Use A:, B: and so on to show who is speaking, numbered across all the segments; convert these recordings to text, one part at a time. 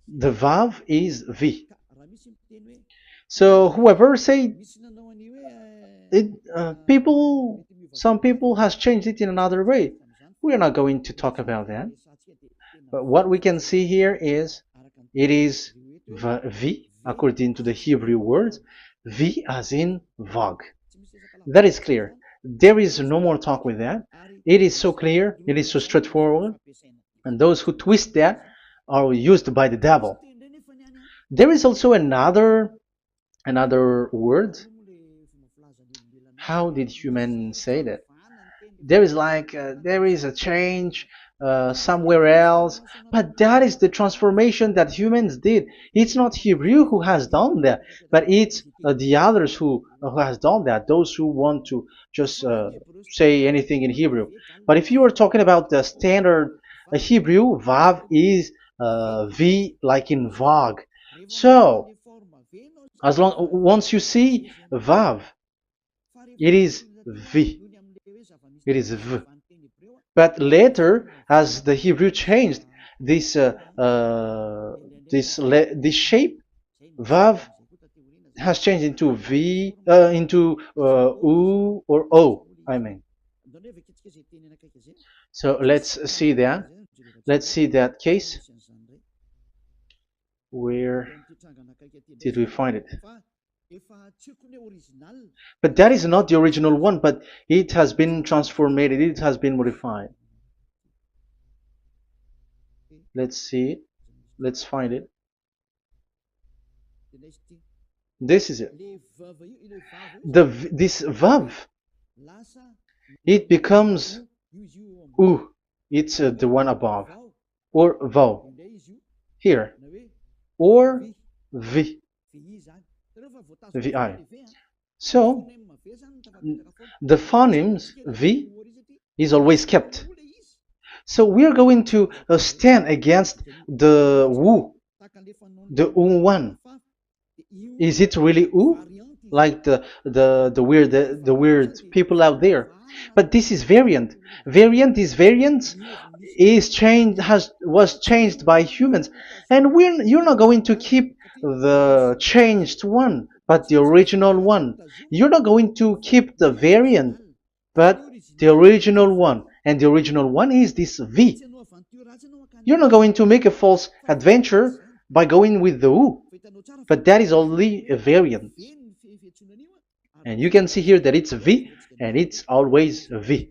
A: The Vav is V. So whoever say it, some people has changed it in another way. We are not going to talk about that. But what we can see here is it is V according to the Hebrew word, V as in Vag. That is clear. There is no more talk with that. It is so clear. It is so straightforward. And those who twist that are used by the devil. There is also another word. How did humans say that? There is there is a change somewhere else, but that is the transformation that humans did. It's not Hebrew who has done that, but it's the others who has done that. Those who want to just say anything in Hebrew. But if you are talking about the standard Hebrew, Vav is V like in Vag. So as long once you see Vav, it is V. It is V. But later, as the Hebrew changed, this this shape, Vav, has changed into V, into U or O. I mean. So let's see that. Let's see that case. Where did we find it? But that is not the original one, but it has been transformed, it has been modified. Let's see it. Let's find it. This is it. This Vav, it becomes U. It's the one above. Or Vav. Here. Or V. VI. So the phonemes V is always kept. So we are going to stand against the Wu, the U1. Is it really U? Like the weird people out there. But this is variant. This variant is changed was changed by humans, and you're not going to keep the changed one, but the original one. You're not going to keep the variant, but the original one, and the original one is this V. You're not going to make a false adventure by going with the U, but that is only a variant. And you can see here that it's V, and it's always V.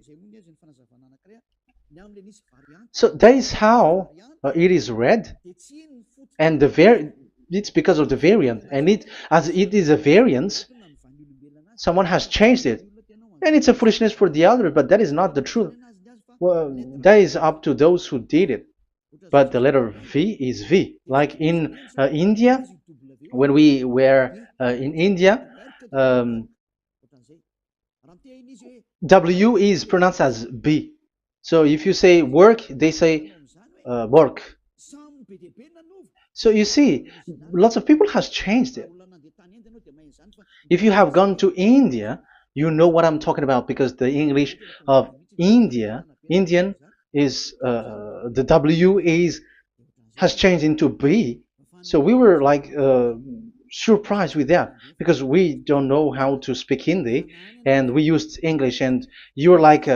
A: So that is how it is read, and it's because of the variant, and as it is a variance, someone has changed it, and it's a foolishness for the other, but that is not the truth. Well, that is up to those who did it. But the letter V is V. Like in India, when we were in India, W is pronounced as B. So if you say work, they say work. So you see, lots of people has changed it. If you have gone to India, you know what I'm talking about, because the English of Indian is the W has changed into B. So we were like surprised with that, because we don't know how to speak Hindi, and we used English, and you were like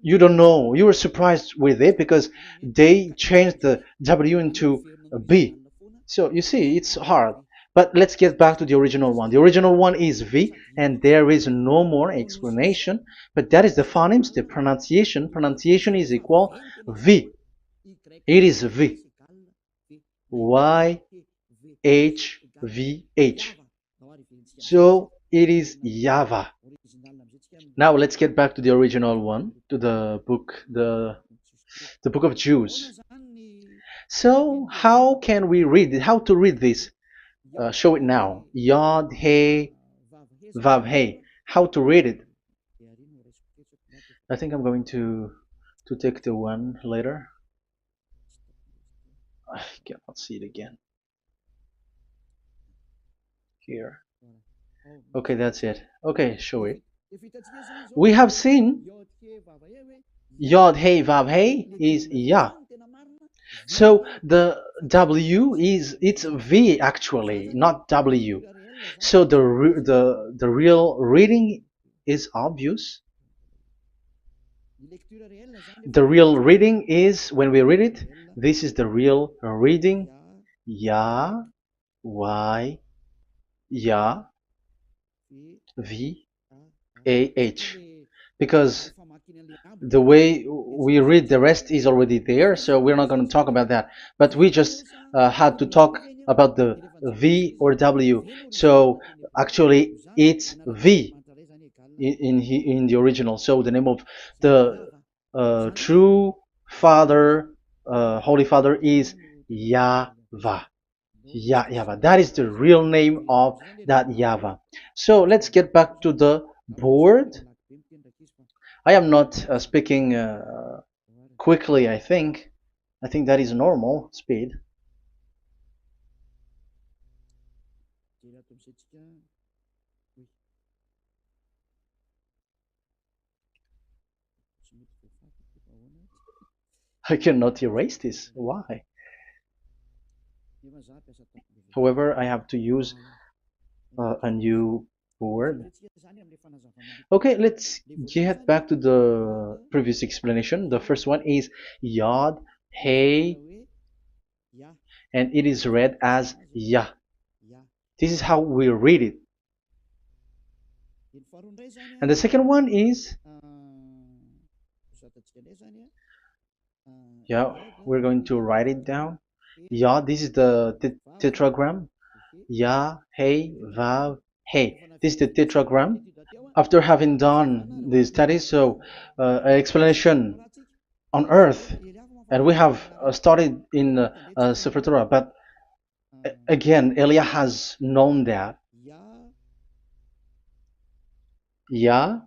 A: you don't know, you were surprised with it because they changed the W into a B. So you see, it's hard. But let's get back to the original one. The original one is V, and there is no more explanation. But that is the phonemes, the pronunciation. Pronunciation is equal V. It is V. Y H V H. So it is YAHVAH. Now let's get back to the original one, to the book, the book of Jews. So how can we read it? How to read this? Show it now. Yod He Vav He. How to read it? I think I'm going to take the one later. I cannot see it again. Here. Okay, that's it. Okay, show it. We have seen Yod He Vav He is Yah. So the W is it's V actually, not W. So the real reading is obvious. The real reading is when we read it. This is the real reading. Ya, Y, Ya, V, A, H. Because the way we read the rest is already there, so we're not going to talk about that. But we just had to talk about the V or W. So actually, it's V in the original. So the name of the true Father, Holy Father, is YAHVAH. YAHVAH. That is the real name of that YAHVAH. So let's get back to the board. I am not speaking quickly, I think. I think that is normal speed. I cannot erase this. Why? However, I have to use a new board. Okay, let's get back to the previous explanation. The first one is Yod, Hey, and it is read as Yah. This is how we read it. And the second one is, yeah, we're going to write it down. Yod, this is the tetragram. Yah, Hey, Vav, Hey. This is the tetragram. After having done the study, so an explanation on earth, and we have started in Sefer Torah, but again, Elia has known that Yah,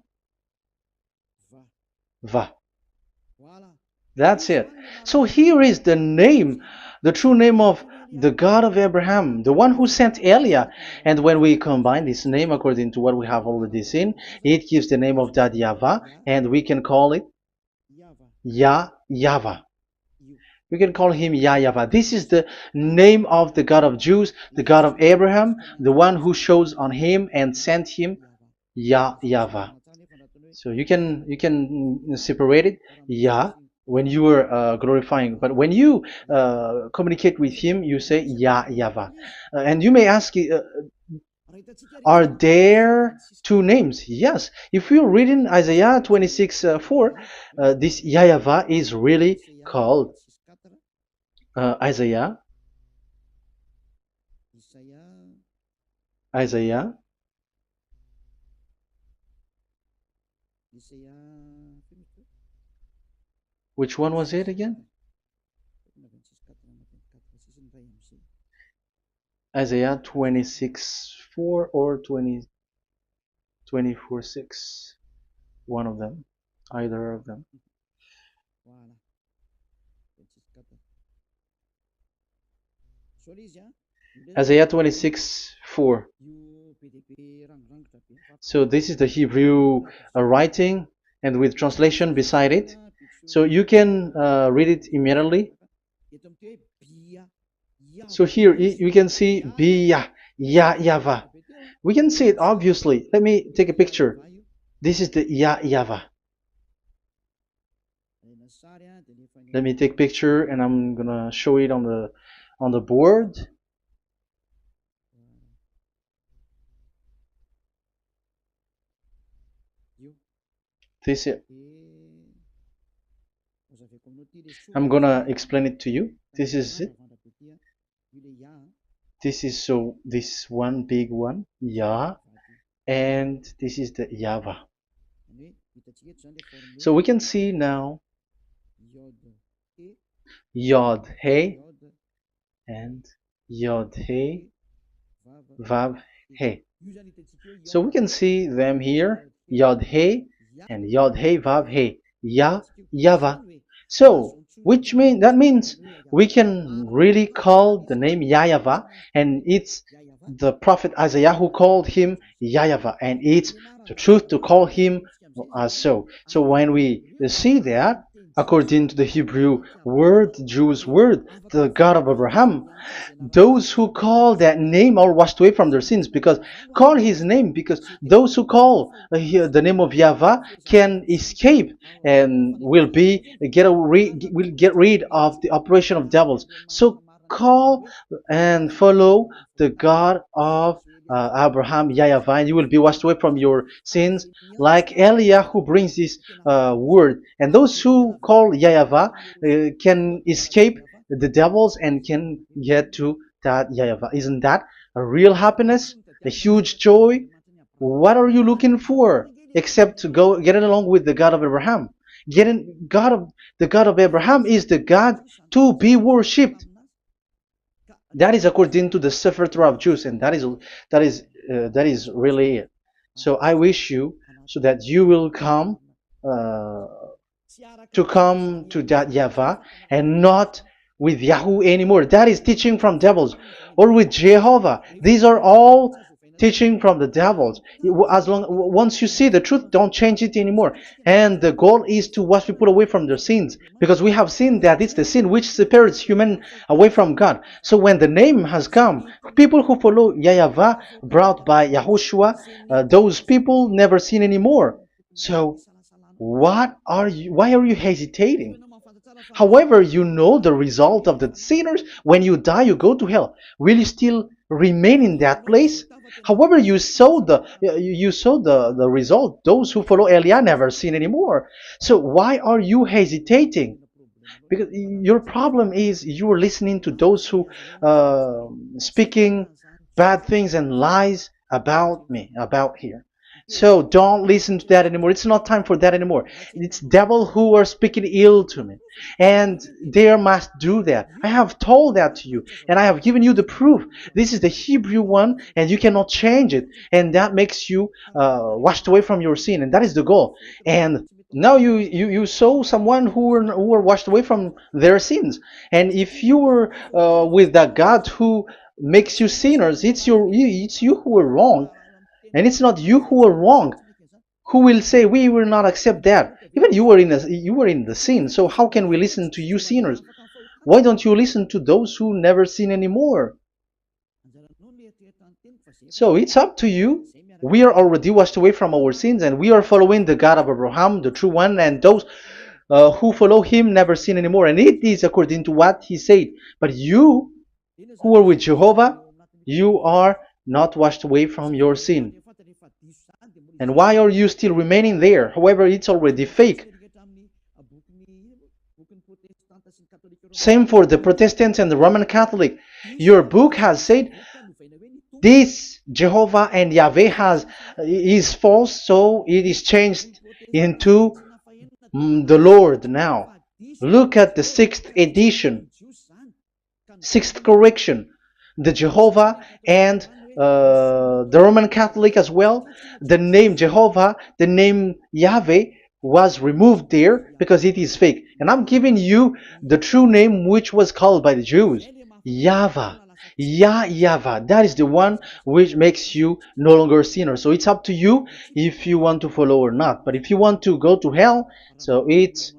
A: Va. That's it. So here is the name, the true name of the God of Abraham, the one who sent Elia. And when we combine this name according to what we have already seen, it gives the name of that YAHVAH, and we can call it YAHVAH. We can call him YAHVAH. This is the name of the God of Jews, the God of Abraham, the one who shows on him and sent him, YAHVAH. So you can separate it, Yah, when you are glorifying, but when you communicate with him, you say YAHVAH. And you may ask, are there two names? Yes. If you read in Isaiah 26:4, this YAHVAH is really called Isaiah 26. Which one was it again? Isaiah 26:4 or 24:6. One of them. Either of them. Isaiah 26:4. So this is the Hebrew writing, and with translation beside it. So you can read it immediately. So here you can see Biyah, YAHVAH. We can see it obviously. Let me take a picture. This is the YAHVAH. Let me take picture, and I'm gonna show it on the board. This is. I'm gonna explain it to you. This is it. This is this one big one, Yah, and this is the YAHVAH. So we can see now Yod He and Yod He Vav He. So we can see them here, Yod He and Yod He Vav He, YAHVAH. So that means we can really call the name YAHVAH, and it's the prophet Isaiah who called him YAHVAH, and it's the truth to call him as so. So when we see that, according to the Hebrew word, Jewish word, the God of Abraham. Those who call that name are washed away from their sins, because call his name, because those who call the name of Yahweh can escape and will get rid of the operation of devils. So call and follow the God of Abraham, Yahweh, and you will be washed away from your sins, like Eliah who brings this word. And those who call Yahweh can escape the devils and can get to that Yahweh. Isn't that a real happiness, a huge joy? What are you looking for except to go getting along with the God of Abraham? The God of Abraham is the God to be worshipped. That is according to the Sefer Torah of Jews, and that is really it. So I wish you so that you will uh, come to that Yahweh and not with Yahoo anymore. That is teaching from devils, or with Jehovah. These are all teaching from the devils. As long once you see the truth, don't change it anymore. And the goal is to wash people away from their sins, because we have seen that it's the sin which separates human away from God. So when the name has come, people who follow Yahweh brought by Yahushua, those people never sin anymore. So why are you hesitating? However, you know the result of the sinners. When you die, you go to hell. Will you still remain in that place? However, you saw the result. Those who follow Eliah never sin anymore. So why are you hesitating? Because your problem is you are listening to those who speaking bad things and lies about me, about here. So don't listen to that anymore. It's not time for that anymore. It's devil who are speaking ill to me, and they must do that. I have told that to you, and I have given you the proof. This is the Hebrew one, and you cannot change it, and that makes you washed away from your sin, and that is the goal. And now you saw someone who were washed away from their sins, and if you were with that God who makes you sinners, it's you who are wrong, and it's not you who are wrong. Who will say we will not accept that? Even you were in the sin, so how can we listen to you sinners? Why don't you listen to those who never sin anymore? So it's up to you. We are already washed away from our sins, and we are following the God of Abraham, the true one, and those who follow him never sin anymore. And it is according to what he said. But you who are with Jehovah, you are not washed away from your sin. And why are you still remaining there? However, it's already fake. Same for the Protestants and the Roman Catholic. Your book has said this Jehovah and Yahweh is false, so it is changed into the Lord now. Look at the 6th edition, 6th correction. The Jehovah and the Roman Catholic as well. The name Jehovah, the name Yahweh was removed there because it is fake. And I'm giving you the true name which was called by the Jews, YAHVAH. YAHVAH. That is the one which makes you no longer a sinner. So it's up to you if you want to follow or not. But if you want to go to hell, so it's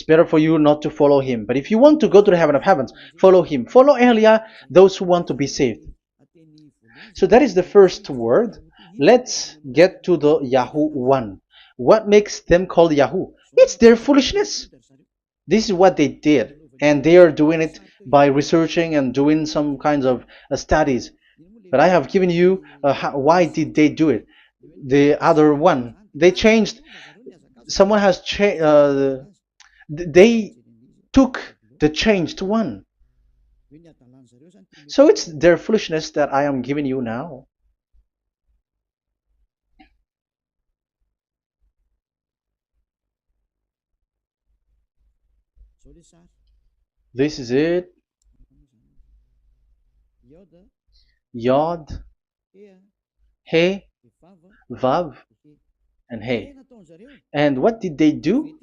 A: better for you not to follow him. But if you want to go to the heaven of heavens, follow him. Follow Eliah, those who want to be saved. So that is the first word. Let's get to the Yahoo one. What makes them called Yahoo? It's their foolishness. This is what they did, and they are doing it by researching and doing some kinds of studies. But I have given you why did they do it. The other one, they changed. Someone has changed. They took the changed one. So it's their foolishness that I am giving you now. This is it. Yod, He, Vav, and He. And what did they do?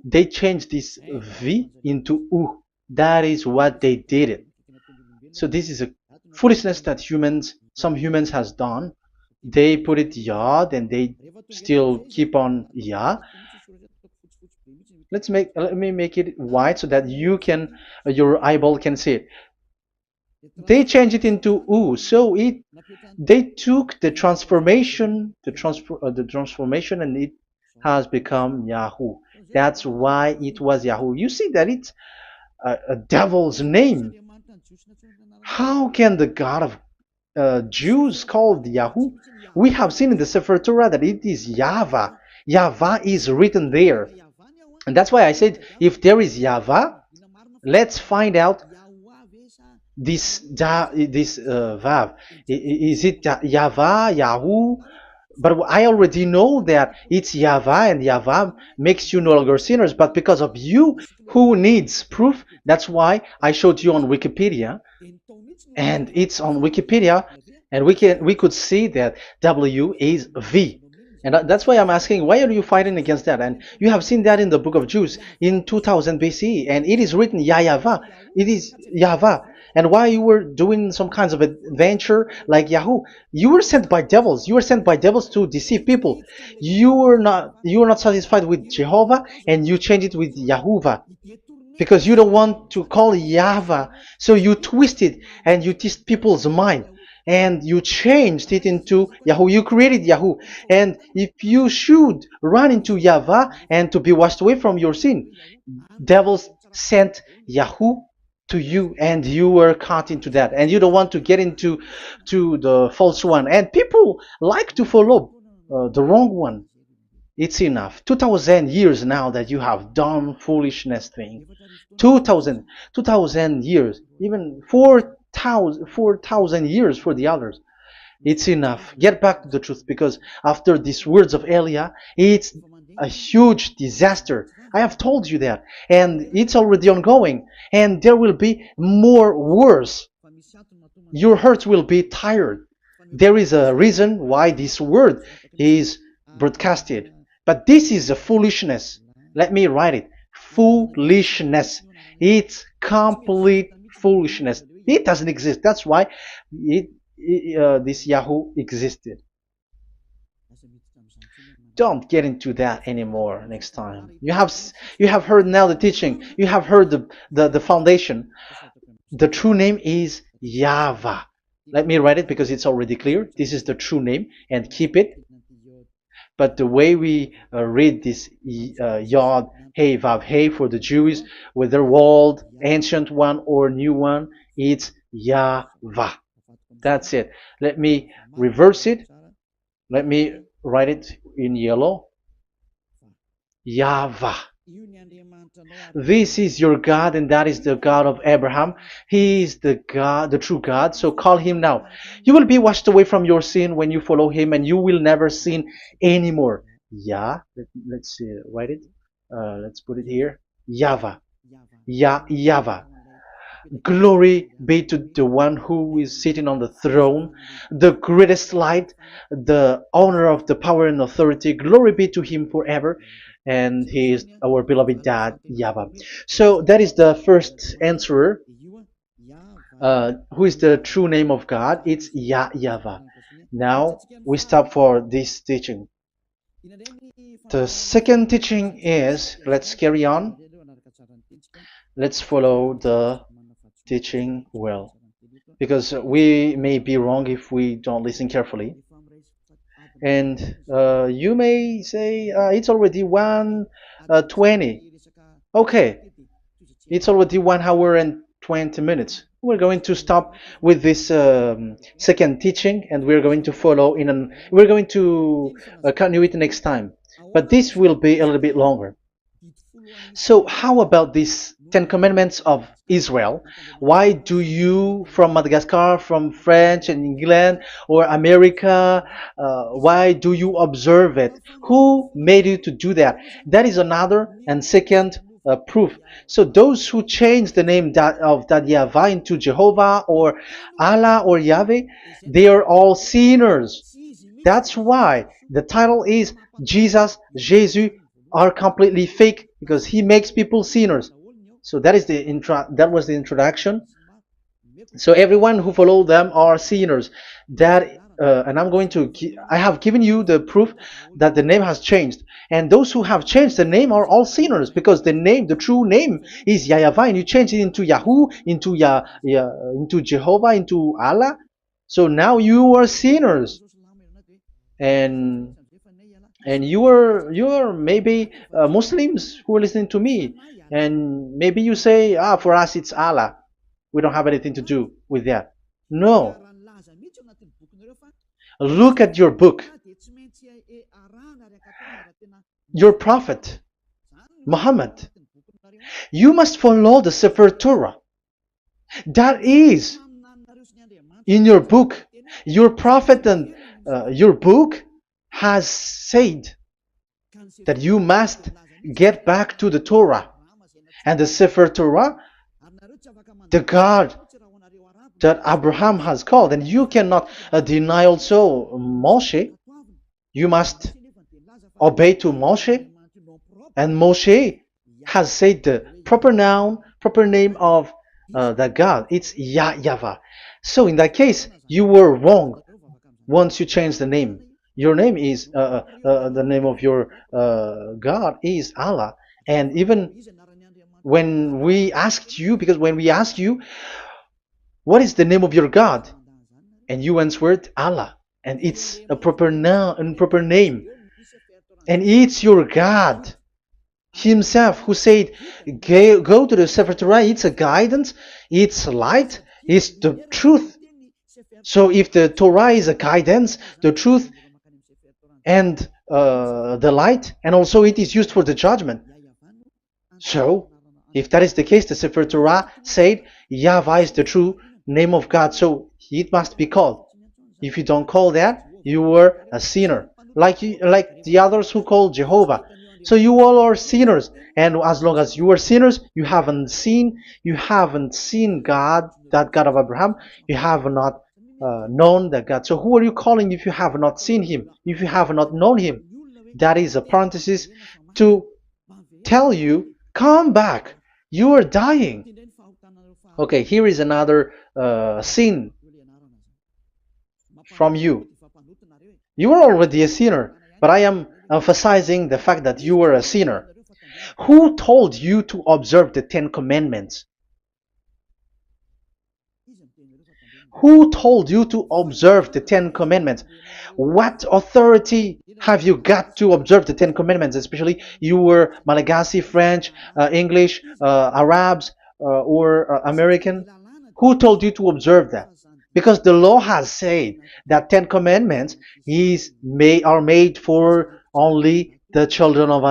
A: They changed this V into U. That is what they did it. So this is a foolishness that some humans has done. They put it Yod and they still keep on Yah. Let me make it white so that you can your eyeball can see it. They changed it into U. So it they took the transformation, and it has become Yahoo. That's why it was Yahoo. You see that it's a devil's name. How can the God of Jews called Yahoo? We have seen in the Sefer Torah that it is YAHVAH. YAHVAH is written there. And that's why I said if there is YAHVAH, let's find out this Vav. Is it YAHVAH, Yahoo? But I already know that it's YAHVAH, and YAHVAH makes you no longer sinners. But because of you, who needs proof, that's why I showed you on Wikipedia, and it's on Wikipedia, and we could see that W is V. And that's why I'm asking, why are you fighting against that? And you have seen that in the book of Jude in 2000 BCE, and it is written YAHVAH. It is YAHVAH. And why you were doing some kinds of adventure like Yahoo? You were sent by devils. You were sent by devils to deceive people. You were not satisfied with Jehovah, and you changed it with Yahuwah because you don't want to call Yahweh. So you twist it and you twist people's mind, and you changed it into Yahoo. You created Yahoo. And if you should run into Yahweh and to be washed away from your sin, devils sent Yahoo to you, and you were caught into that, and you don't want to get into the false one. And people like to follow the wrong one. It's enough. 2000 years now that you have done foolishness thing. 2000 years, even 4,000 years for the others. It's enough. Get back to the truth, because after these words of Elia, it's a huge disaster. I have told you that, and it's already ongoing, and there will be more worse. Your heart will be tired. There is a reason why this word is broadcasted. But this is a foolishness. Let me write it. Foolishness. It's complete foolishness. It doesn't exist. That's why this Yahoo existed. Don't get into that anymore next time. You have heard now the teaching. You have heard the foundation. The true name is YAHVAH. Let me write it because it's already clear. This is the true name, and keep it. But the way we read this Yod, Hey, Vav, Hey for the Jews, whether old, ancient one or new one, it's YAHVAH. That's it. Let me reverse it. Let me write it in yellow. YAHVAH. This is your God, and that is the God of Abraham. He is the God, the true God. So call him now. You will be washed away from your sin when you follow him, and you will never sin anymore. Let's write it. Let's put it here. YAHVAH. YAHVAH. Glory be to the one who is sitting on the throne, the greatest light, the owner of the power and authority. Glory be to him forever. And he is our beloved dad, YAHVAH. So that is the first answer. Who is the true name of God? It's YAHVAH. Now we stop for this teaching. The second teaching is, let's carry on. Let's follow the teaching well, because we may be wrong if we don't listen carefully. And you may say it's already 1:20. Okay, it's already 1 hour and 20 minutes. We're going to stop with this second teaching, and we're going to follow we're going to continue it next time. But this will be a little bit longer. So how about these 10 commandments of Israel? Why do you from Madagascar, from France and England or America, why do you observe it? Who made you to do that? That is another and second proof. So those who change the name of that Yahvah into Jehovah or Allah or Yahweh, they are all sinners. That's why the title is Jesus are completely fake, because he makes people sinners. So that is that was the introduction. So everyone who follow them are sinners. That and I have given you the proof that the name has changed. And those who have changed the name are all sinners, because the true name is YAHVAH, and you change it into Yahoo, into Jehovah, into Allah. So now you are sinners, and you are maybe Muslims who are listening to me, and maybe you say, for us it's Allah. We don't have anything to do with that. No. Look at your book. Your prophet, Muhammad. You must follow the Sefer Torah. That is in your book. Your prophet and your book has said that you must get back to the Torah. And the Sefer Torah, the God that Abraham has called, and you cannot deny also Moshe. You must obey to Moshe, and Moshe has said the proper name of the God. It's YAHVAH. So in that case, you were wrong once you change the name. Your name is the name of your God is Allah. And even when we asked you, because when we asked you, what is the name of your God? And you answered Allah. And it's a proper name. And it's your God Himself who said, go to the Sefer Torah. It's a guidance, it's light, it's the truth. So if the Torah is a guidance, the truth, and the light, and also it is used for the judgment. So if that is the case, the Sefer Torah said YAHVAH is the true name of God, so it must be called. If you don't call that, you were a sinner, like the others who call Jehovah. So you all are sinners, and as long as you are sinners, you haven't seen God, that God of Abraham. You have not known that God. So who are you calling if you have not seen Him? If you have not known Him? That is a parenthesis to tell you, come back. You are dying. Okay, here is another sin from you. You are already a sinner, but I am emphasizing the fact that you were a sinner. Who told you to observe the 10 Commandments? Who told you to observe the 10 Commandments? What authority have you got to observe the 10 Commandments? Especially you were Malagasy, French, English, Arabs, or American. Who told you to observe that? Because the law has said that 10 Commandments are made for only the children of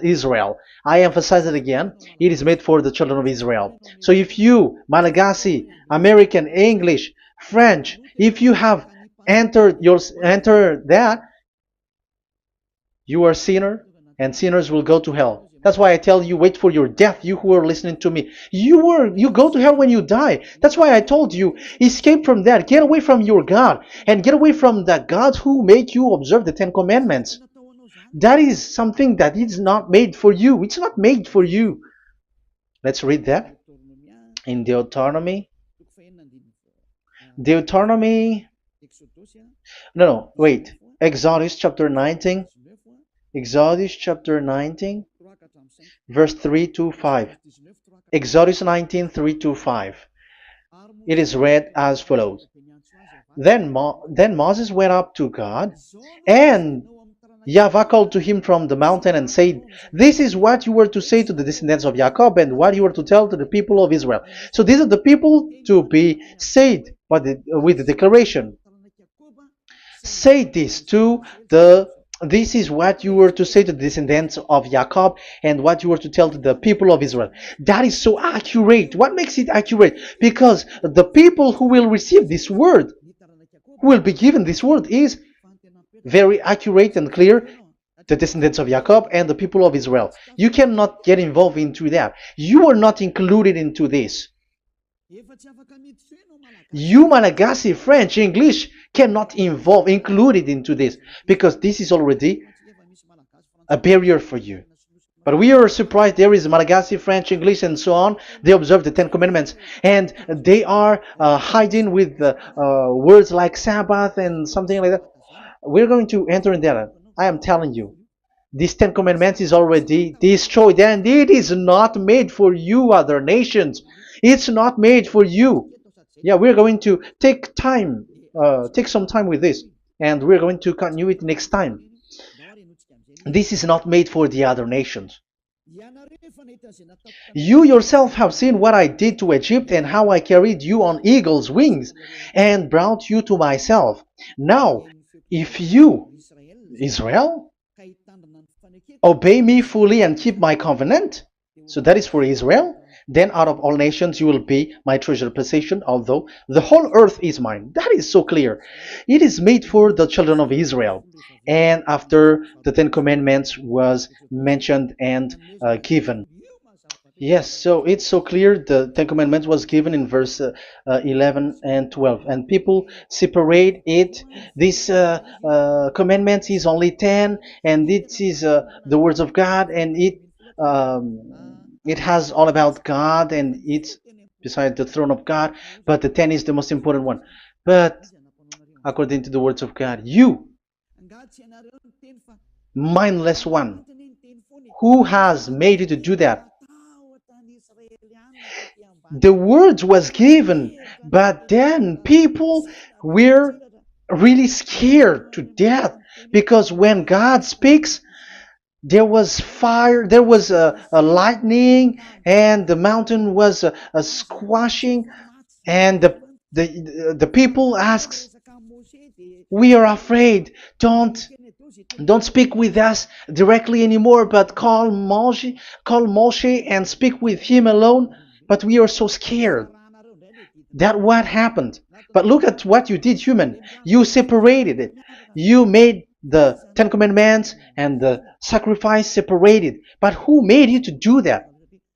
A: Israel. I emphasize it again. It is made for the children of Israel. So if you, Malagasy, American, English, French, if you have entered that, you are a sinner, and sinners will go to hell. That's why I tell you, wait for your death, you who are listening to me. You go to hell when you die. That's why I told you, escape from that. Get away from your God, and get away from the gods who make you observe the 10 Commandments. That is something that is not made for you. It's not made for you. Let's read that in Deuteronomy. No, wait. Exodus chapter 19. Exodus chapter 19, verse 3 to 5. Exodus 19, 3 to 5. It is read as follows. Then Moses went up to God, and YAHVAH called to him from the mountain and said, this is what you were to say to the descendants of Jacob, and what you were to tell to the people of Israel. So these are the people to be saved with the declaration. Say this this is what you were to say to the descendants of Jacob, and what you were to tell to the people of Israel. That is so accurate. What makes it accurate? Because the people who will receive this word, who will be given this word, is very accurate and clear. The descendants of Jacob and the people of Israel. You cannot get involved into that. You are not included into this. You, Malagasy, French, English, cannot included into this, because this is already a barrier for you. But we are surprised there is Malagasy, French, English, and so on. They observe the Ten Commandments, and they are hiding with words like Sabbath and something like that. We're going to enter in there. I am telling you, this Ten Commandments is already destroyed, and it is not made for you, other nations. It's not made for you. Yeah, we're going to take some time with this, and we're going to continue it next time. This is not made for the other nations. You yourself have seen what I did to Egypt and how I carried you on eagle's wings and brought you to myself. Now, if you, Israel, obey me fully and keep my covenant, so that is for Israel, then out of all nations you will be my treasured possession, although the whole earth is mine. That is so clear. It is made for the children of Israel. And after the Ten Commandments was mentioned and given. Yes, so it's so clear. The Ten Commandments was given in verse 11 and 12, and people separate it. This commandment is only 10, and it is the words of God, and it has all about God, and it's beside the throne of God. But the 10 is the most important one. But according to the words of God, you, mindless one, who has made you to do that? The words was given, but then people were really scared to death, because when God speaks, there was fire, there was a lightning, and the mountain was a squashing, and the people asks, we are afraid, don't speak with us directly anymore, but call Moshe and speak with him alone. But we are so scared. That what happened. But look at what you did, human. You separated it. You made the Ten Commandments and the sacrifice separated. But who made you to do that?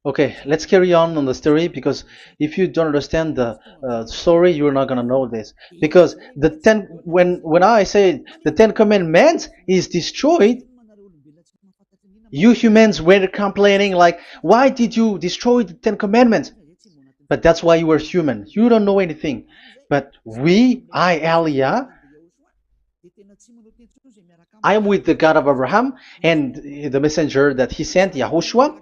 A: Okay, let's carry on the story, because if you don't understand the story, you're not gonna know this. Because when I say the Ten Commandments is destroyed, you humans were complaining like, why did you destroy the Ten Commandments? But that's why you were human. You don't know anything. But Elia, I am with the God of Abraham and the messenger that he sent, YAHOSHUAH,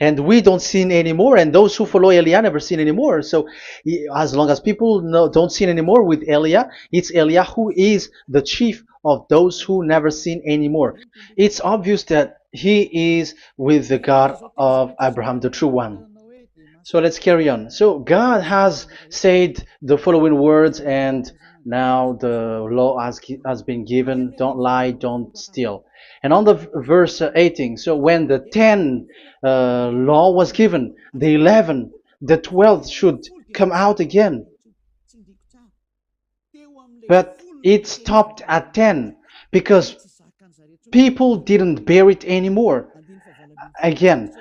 A: and we don't sin anymore, and those who follow Elia never sin anymore. So as long as people don't sin anymore with Elia, it's Elia who is the chief of those who never sin anymore. It's obvious that he is with the God of Abraham, the true one. So let's carry on. So God has said the following words, and now the law has been given. Don't lie, don't steal. And on the verse 18, so when the 10 law was given, the 11, the 12th should come out again. But it stopped at 10 because people didn't bear it anymore. Again,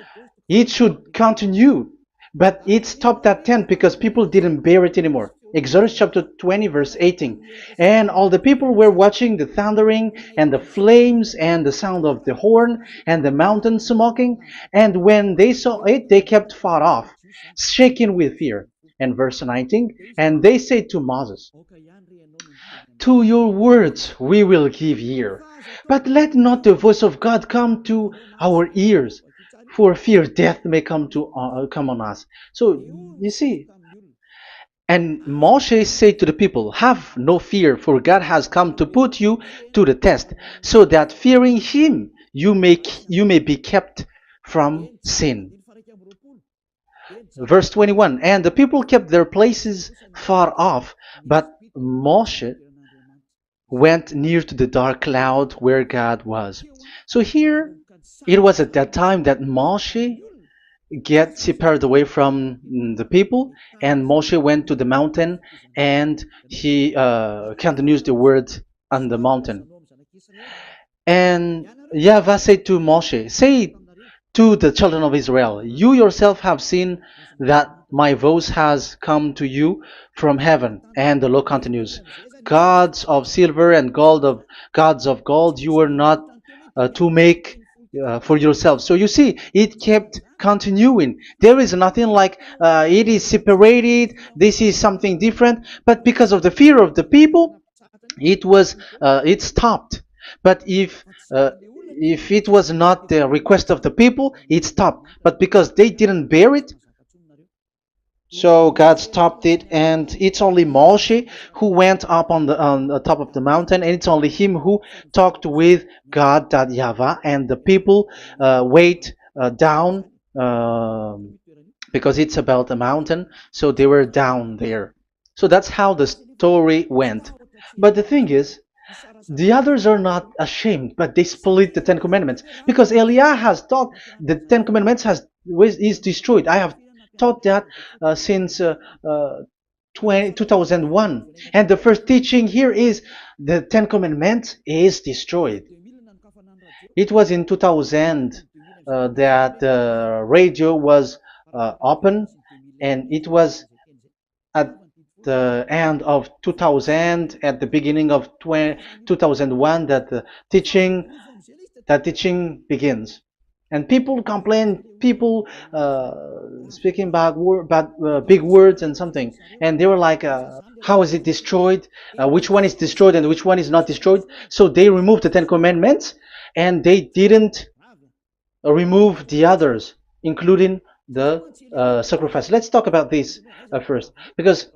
A: it should continue, but it stopped at 10 because people didn't bear it anymore. Exodus chapter 20 verse 18. And all the people were watching the thundering and the flames and the sound of the horn and the mountain smoking. And when they saw it, they kept far off, shaking with fear. And verse 19, and they said to Moses, to your words we will give ear, but let not the voice of God come to our ears, for fear death may come on us. So you see, and Moshe said to the people, have no fear, for God has come to put you to the test, so that fearing him you may be kept from sin. Verse 21, and the people kept their places far off, but Moshe went near to the dark cloud where God was. So here, it was at that time that Moshe get separated away from the people, and Moshe went to the mountain, and he continues the word on the mountain. And YAHVAH said to Moshe, say to the children of Israel, you yourself have seen that my voice has come to you from heaven. And the law continues, gods of silver and gods of gold you were not to make for yourself. So you see, it kept continuing. There is nothing like it is separated. This is something different. But because of the fear of the people, it stopped. But if it was not the request of the people, it stopped. But because they didn't bear it, so God stopped it, and it's only Moshe who went up on the top of the mountain, and it's only him who talked with God, that YAHVAH, and the people wait down, because it's about a mountain, so they were down there. So that's how the story went. But the thing is, the others are not ashamed, but they split the Ten Commandments, because Eliah has taught the Ten Commandments is destroyed. I have taught that since 2001, and the first teaching here is the Ten Commandments is destroyed. It was in 2000 that the radio was open, and it was at the end of 2000, at the beginning of 2001, that the teaching begins. And people complain, people speaking bad big words and something, and they were like, how is it destroyed, which one is destroyed and which one is not destroyed. So they removed the Ten Commandments, and they didn't remove the others, including the sacrifice. Let's talk about this first, because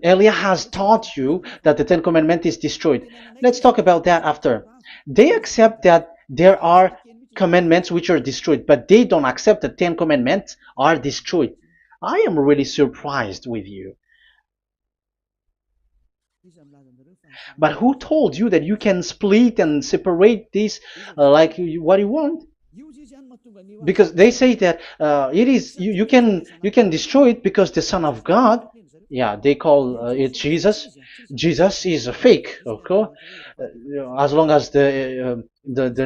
A: Elia has taught you that the Ten Commandments is destroyed. Let's talk about that after. They accept that there are commandments which are destroyed, but they don't accept that 10 commandments are destroyed. I am really surprised with you. But who told you that you can split and separate this like what you want? Because they say that it is you can destroy it because the Son of God, yeah, they call it Jesus. Jesus is a fake, of course. As long as the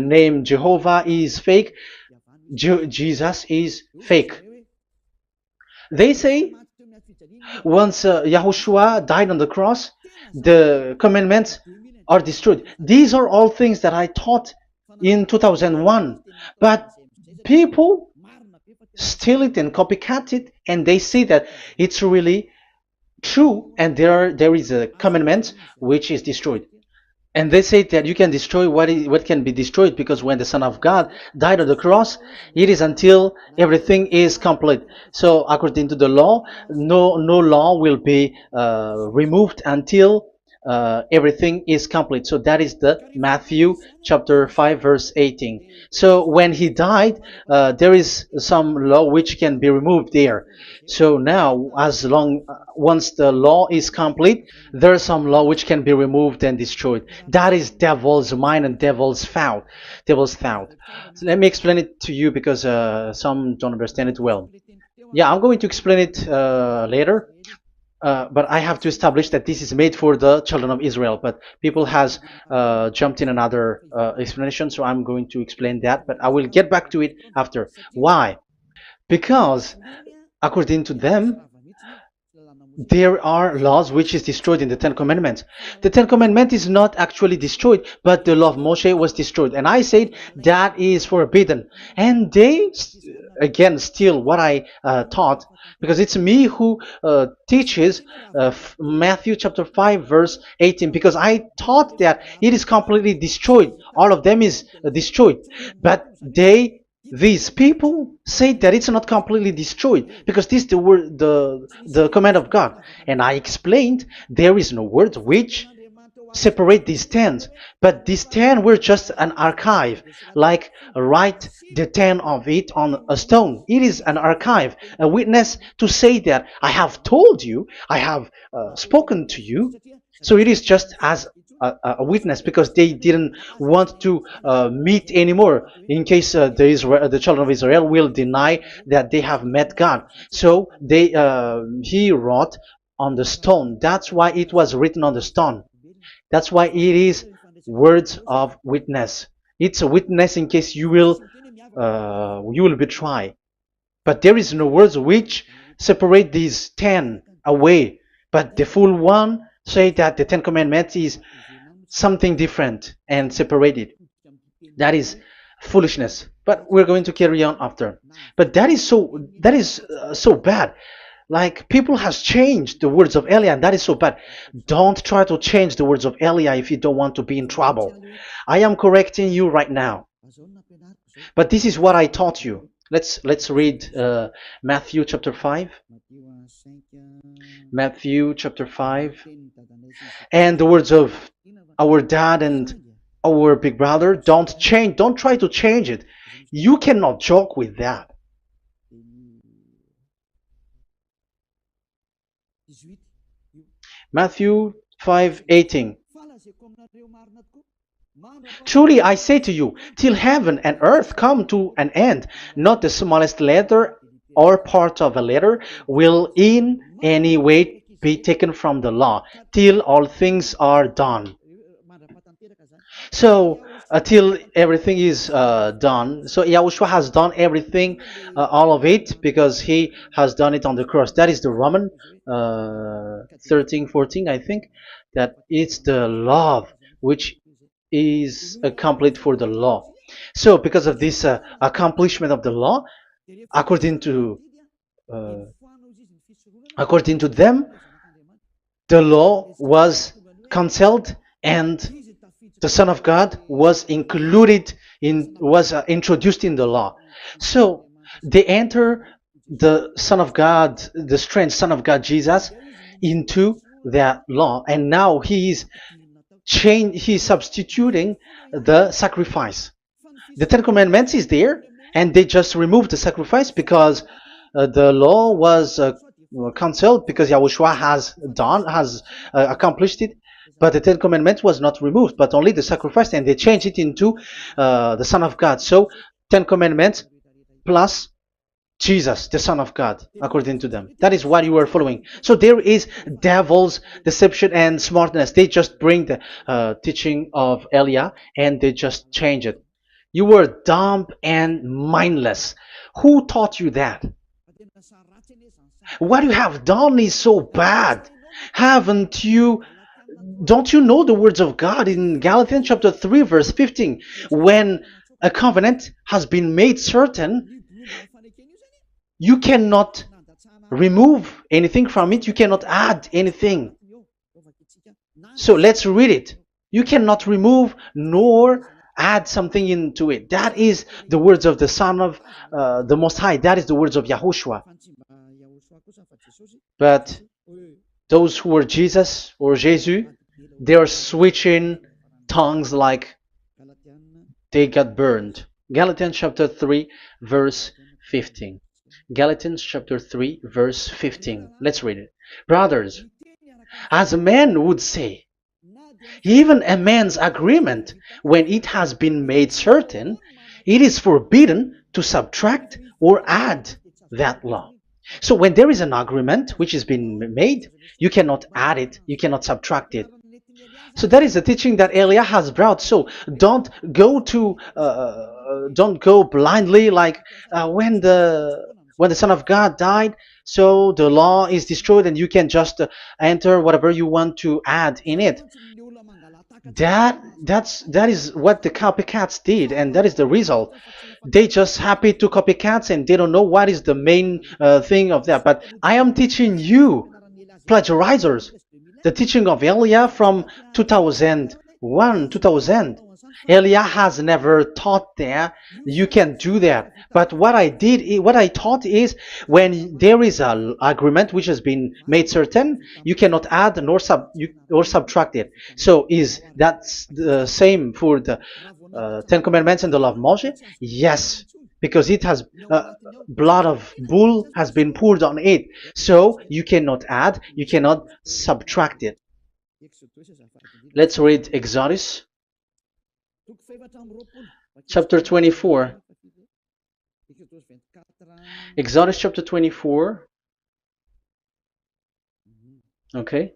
A: name Jehovah is fake, Jesus is fake. They say once Yahushua died on the cross, the commandments are destroyed. These are all things that I taught in 2001, but people steal it and copycat it, and they say that it's really true, and there is a commandment which is destroyed. And they say that you can destroy what can be destroyed, because when the Son of God died on the cross, it is until everything is complete. So according to the law, no law will be removed until everything is complete. So that is the Matthew chapter 5 verse 18. So when he died, there is some law which can be removed there. So now, once the law is complete, there is some law which can be removed and destroyed. That is devil's mind and devil's thought. So let me explain it to you, because some don't understand it well. Yeah, I'm going to explain it later. But I have to establish that this is made for the children of Israel. But people has jumped in another explanation, so I'm going to explain that. But I will get back to it after. Why? Because according to them, there are laws which is destroyed in the Ten Commandments. The Ten Commandment is not actually destroyed, but the law of Moshe was destroyed. And I said that is forbidden. And they, again, steal what I taught, because it's me who teaches Matthew chapter 5 verse 18, because I taught that it is completely destroyed. All of them is destroyed. But these people say that it's not completely destroyed, because this is the word, the command of God. And I explained there is no word which separate these 10, but these 10 were just an archive, like write the 10 of it on a stone. It is an archive, a witness to say that I have told you, I have spoken to you. So it is just as a witness, because they didn't want to meet anymore, in case the children of Israel will deny that they have met God. So he wrote on the stone. That's why it was written on the stone. That's why it is words of witness. It's a witness in case you will betray. But there is no words which separate these 10 away. But the full one say that the 10 commandments is something different and separated. That is foolishness. But we're going to carry on after. But that is so bad. Like people has changed the words of Elia, and that is so bad. Don't try to change the words of Elia if you don't want to be in trouble. I am correcting you right now. But this is what I taught you. Let's read Matthew chapter 5. Matthew chapter 5. And the words of our dad and our big brother, don't try to change it. You cannot joke with that. Matthew 5:18. Truly I say to you, till heaven and earth come to an end, not the smallest letter or part of a letter will in any way be taken from the law, till all things are done. So until everything is done, so Yahushua has done everything, all of it, because he has done it on the cross. That is the Roman 13, 14, I think, that it's the love which is complete for the law. So because of this accomplishment of the law, according to uh, according to them, the law was cancelled and the Son of God was included in was introduced in the law. So they enter the Son of God, the strange Son of God Jesus, into that law, and now he is he is substituting the sacrifice. The Ten Commandments is there, and they just removed the sacrifice because the law was cancelled because Yahushua has accomplished it. But the Ten Commandments was not removed, but only the sacrifice, and they changed it into the Son of God. So Ten Commandments plus Jesus, the Son of God, according to them. That is what you are following. So there is devil's deception and smartness. They just bring the teaching of Elia and they just change it. You were dumb and mindless. Who taught you that? What you have done is so bad. Haven't you? Don't you know the words of God in Galatians chapter 3, verse 15? When a covenant has been made certain, you cannot remove anything from it. You cannot add anything. So let's read it. You cannot remove nor add something into it. That is the words of the Son of the Most High. That is the words of Yahushua. But those who are Jesus or Jesus, they are switching tongues like they got burned. Galatians chapter 3, verse 15. Galatians chapter 3, verse 15. Let's read it. Brothers, as a man would say, even a man's agreement, when it has been made certain, it is forbidden to subtract or add that law. So when there is an agreement which has been made, you cannot add it, you cannot subtract it. So that is the teaching that Elia has brought. So don't go blindly like when the Son of God died. So the law is destroyed, and you can just enter whatever you want to add in it. That is what the copycats did, and that is the result. They just happy to copycats, and they don't know what is the main thing of that. But I am teaching you, plagiarizers, the teaching of Elia from 2001, 2000. Elia has never taught that you can do that. But what I taught is when there is an agreement which has been made certain, you cannot add or subtract it. So is that the same for the Ten Commandments and the law of Moshe? Yes, because it has blood of bull has been poured on it. So you cannot add, you cannot subtract it. Let's read Exodus chapter 24. Exodus chapter 24. Okay.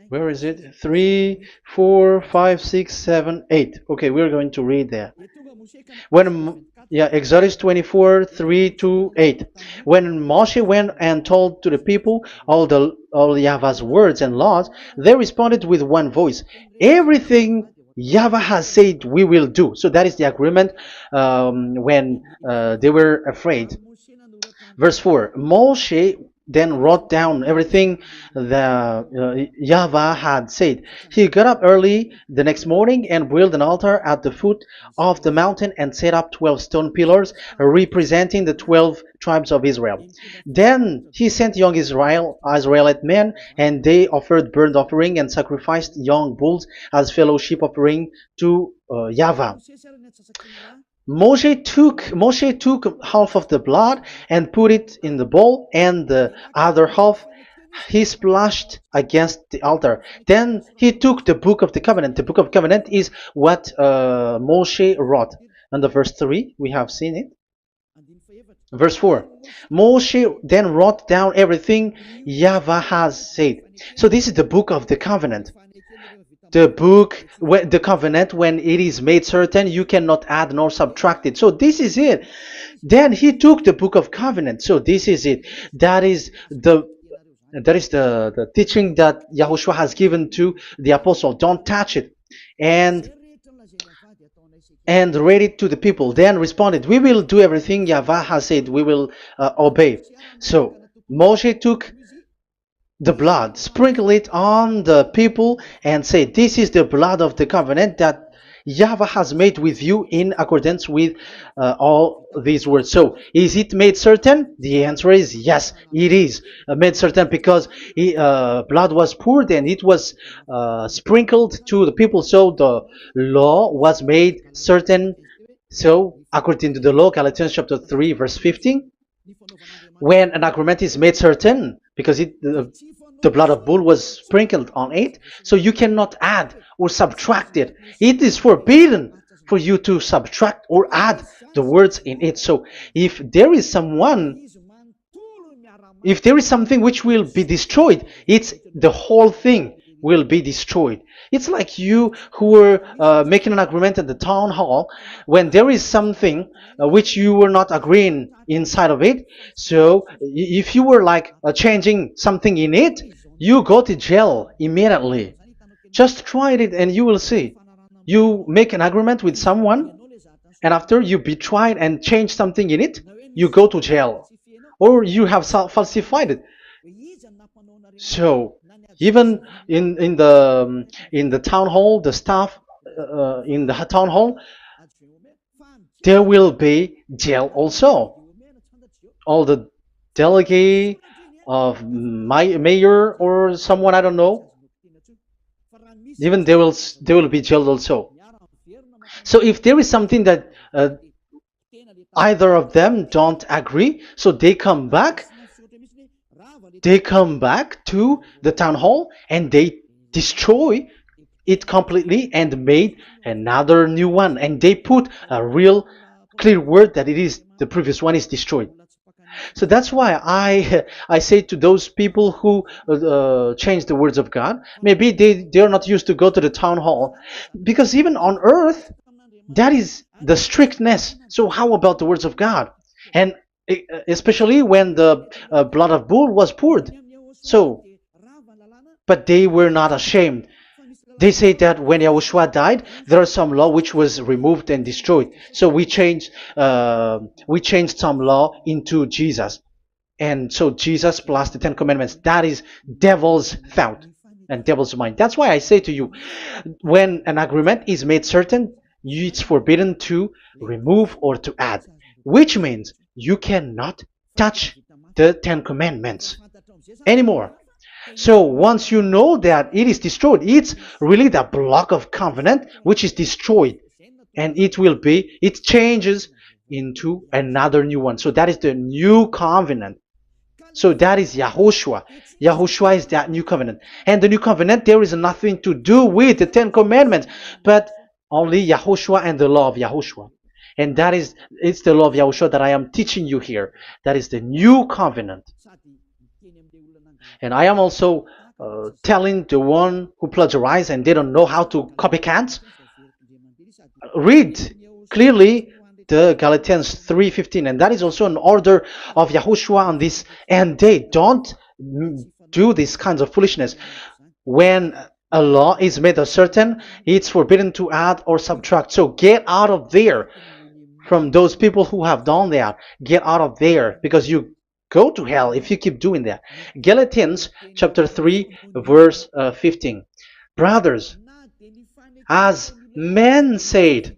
A: Where is it? 3, 4, 5, 6, 7, 8. Okay, we're going to read there. Exodus 24, 3 to 8. When Moshe went and told to the people all Yahweh's words and laws, they responded with one voice. Everything Yahweh has said we will do. So that is the agreement when they were afraid. Verse 4, Moshe then wrote down everything the Yahweh had said. He got up early the next morning and built an altar at the foot of the mountain and set up 12 stone pillars representing the 12 tribes of Israel. Then he sent young Israelite men, and they offered burnt offering and sacrificed young bulls as fellowship offering to Yahweh. Moshe took half of the blood and put it in the bowl, and the other half he splashed against the altar. Then he took the book of the covenant. The book of covenant is what Moshe wrote. And the verse 3, we have seen it. Verse 4, Moshe then wrote down everything Yahweh has said. So this is the book of the covenant. The covenant, when it is made certain, you cannot add nor subtract it. So this is it. Then he took the book of covenant. So this is it. That is the teaching that Yahushua has given to the apostle. Don't touch it. And read it to the people. Then responded, we will do everything Yahweh has said. We will obey. So Moshe took the blood, sprinkle it on the people, and say, this is the blood of the covenant that Yahweh has made with you in accordance with all these words. So, is it made certain? The answer is yes, it is made certain, because blood was poured and it was sprinkled to the people. So the law was made certain. So, according to the law, Galatians chapter 3, verse 15, when an agreement is made certain, because the blood of bull was sprinkled on it, so you cannot add or subtract it. It is forbidden for you to subtract or add the words in it. So if there is something which will be destroyed, it's the whole thing will be destroyed. It's like you who were making an agreement at the town hall, when there is something which you were not agreeing inside of it. So if you were like changing something in it, you go to jail immediately. Just try it and you will see. You make an agreement with someone, and after you betray it and change something in it, you go to jail, or you have falsified it. So even in the town hall, the staff in the town hall, there will be jail also. All the delegate of mayor or someone, I don't know, even they will be jailed also. So if there is something that either of them don't agree, so they come back to the town hall and they destroy it completely and made another new one, and they put a real clear word that it is the previous one is destroyed. So that's why I say to those people who change the words of God, maybe they are not used to go to the town hall, because even on earth that is the strictness. So how about the words of God? And especially when the blood of bull was poured. So, but they were not ashamed. They say that when Yahushua died, there is some law which was removed and destroyed. So we changed some law into Jesus, and so Jesus plus the 10 Commandments. That is devil's thought and devil's mind. That's why I say to you, when an agreement is made certain, it's forbidden to remove or to add, which means you cannot touch the 10 Commandments anymore. So once you know that it is destroyed, it's really the block of covenant which is destroyed, and it changes into another new one. So that is the new covenant. So that is Yahushua. Yahushua is that new covenant. And the new covenant, there is nothing to do with the 10 Commandments, but only Yahushua and the law of Yahushua. And it's the law of Yahushua that I am teaching you here. That is the new covenant. And I am also telling the one who plagiarize and they don't know how to copycat, read clearly the Galatians 3:15, and that is also an order of Yahushua on this. And they don't do these kinds of foolishness. When a law is made a certain, it's forbidden to add or subtract. So get out of there from those people who have done that. Get out of there, because you go to hell if you keep doing that. Galatians chapter 3 verse 15. Brothers, as men said,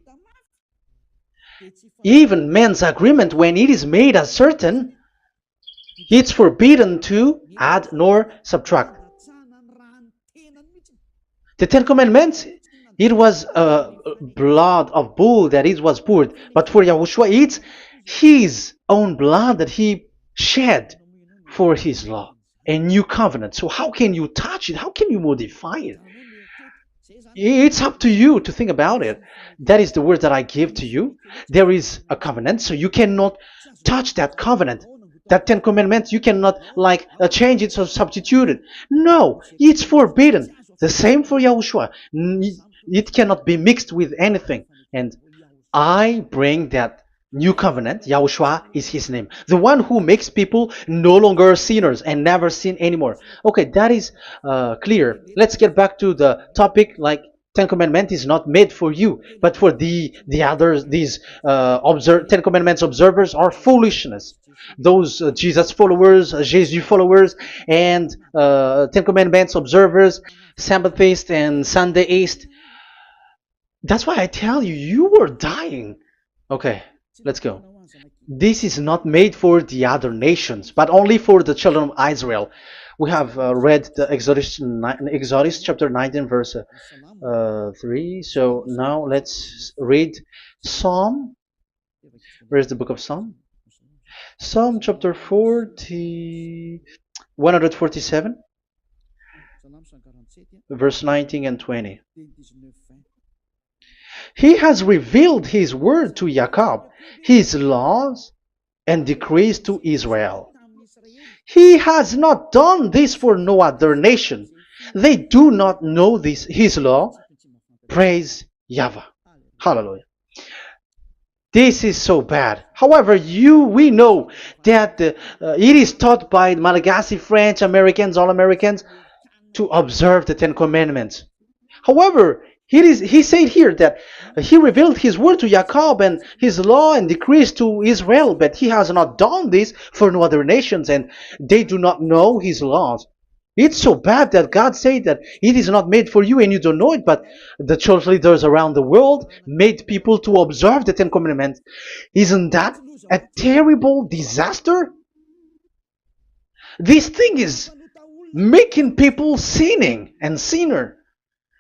A: even men's agreement, when it is made as certain, it's forbidden to add nor subtract. The Ten Commandments, it was blood of bull that it was poured, but for Yahushua, it's his own blood that he shed for his law, a new covenant. So how can you touch it? How can you modify it? It's up to you to think about it. That is the word that I give to you. There is a covenant, so you cannot touch that covenant. That Ten Commandments, you cannot change it or substitute it. No, it's forbidden. The same for Yahushua. It cannot be mixed with anything. And I bring that new covenant. Yahushua is his name. The one who makes people no longer sinners and never sin anymore. Okay, that is clear. Let's get back to the topic. Ten Commandments is not made for you, but for the others. These Ten Commandments observers are foolishness. Those Jesus followers, Jesus followers, and Ten Commandments observers, Sabbathists and Sundayist. That's why I tell you, you were dying. Okay, let's go. This is not made for the other nations, but only for the children of Israel. We have read the Exodus chapter 19 verse 3. So now let's read Psalm. Where's the book of Psalm? Psalm chapter 147, verse 19 and 20. He has revealed his word to Jacob, his laws and decrees to Israel. He has not done this for no other nation. They do not know this, his law. Praise YAHVAH. Hallelujah. This is so bad. However, we know that it is taught by Malagasy, French, Americans, all Americans, to observe the Ten Commandments. However, he said here that he revealed his word to Jacob and his law and decrees to Israel, but he has not done this for no other nations, and they do not know his laws. It's so bad that God said that it is not made for you and you don't know it, but the church leaders around the world made people to observe the Ten Commandments. Isn't that a terrible disaster? This thing is making people sinning and sinner.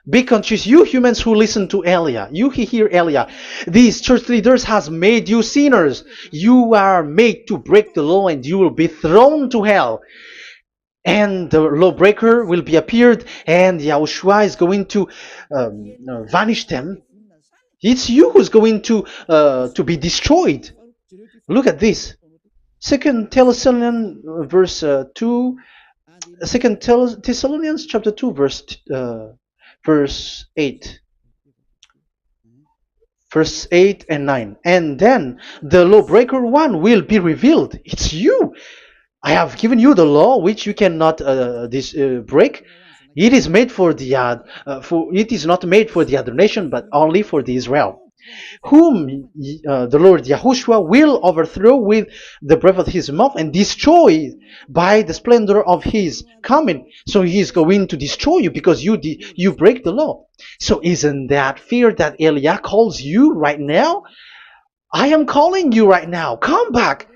A: Be conscious, you humans who listen to Elia, you hear Elia, these church leaders has made you sinners. You are made to break the law and you will be thrown to hell. And the lawbreaker will be appeared and Yahushua is going to vanish them. It's you who's going to be destroyed. Look at this. 2 Thessalonians verse 2. 2 Thessalonians chapter 2 verse 8. Verse 8 and 9. And then the lawbreaker one will be revealed. It's you. I have given you the law which you cannot break. It is made for the it is not made for the other nation, but only for the Israel, whom the Lord Yahushua will overthrow with the breath of his mouth and destroy by the splendor of his coming. So he is going to destroy you because you break the law. So isn't that fear that Elia calls you right now? I am calling you right now. Come back.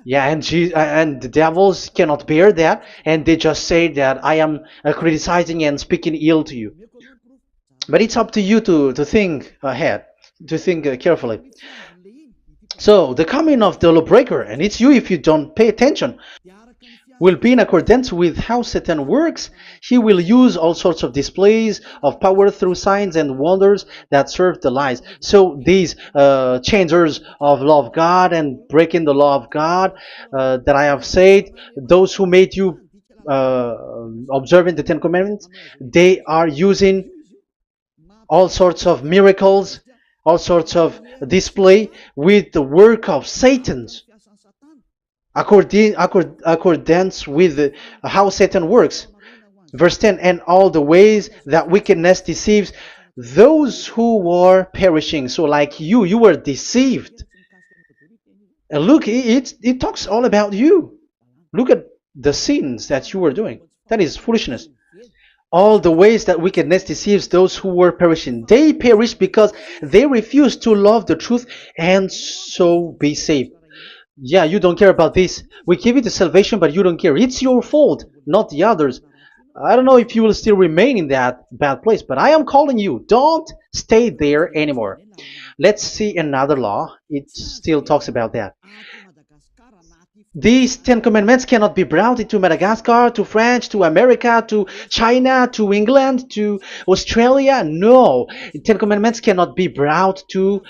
A: Yeah, and the devils cannot bear that, and they just say that I am criticizing and speaking ill to you. But it's up to you to think ahead, to think carefully. So the coming of the lawbreaker, and it's you if you don't pay attention. will be in accordance with how Satan works. He will use all sorts of displays of power through signs and wonders that serve the lies. So these changers of law of God and breaking the law of God that I have said, those who made you uh, observing the Ten Commandments, they are using all sorts of miracles, all sorts of display with the work of Satan's accordance with how Satan works. Verse 10, and all the ways that wickedness deceives those who were perishing. So like you were deceived. And look, it talks all about you. Look at the sins that you were doing. That is foolishness. All the ways that wickedness deceives those who were perishing. They perish because they refuse to love the truth and so be saved. Yeah, you don't care about this. We give you the salvation, but you don't care. It's your fault, not the others. I don't know if you will still remain in that bad place, but I am calling you. Don't stay there anymore. Let's see another law. It still talks about that. These Ten Commandments cannot be brought into Madagascar, to France, to America, to China, to England, to Australia. No, Ten Commandments cannot be brought to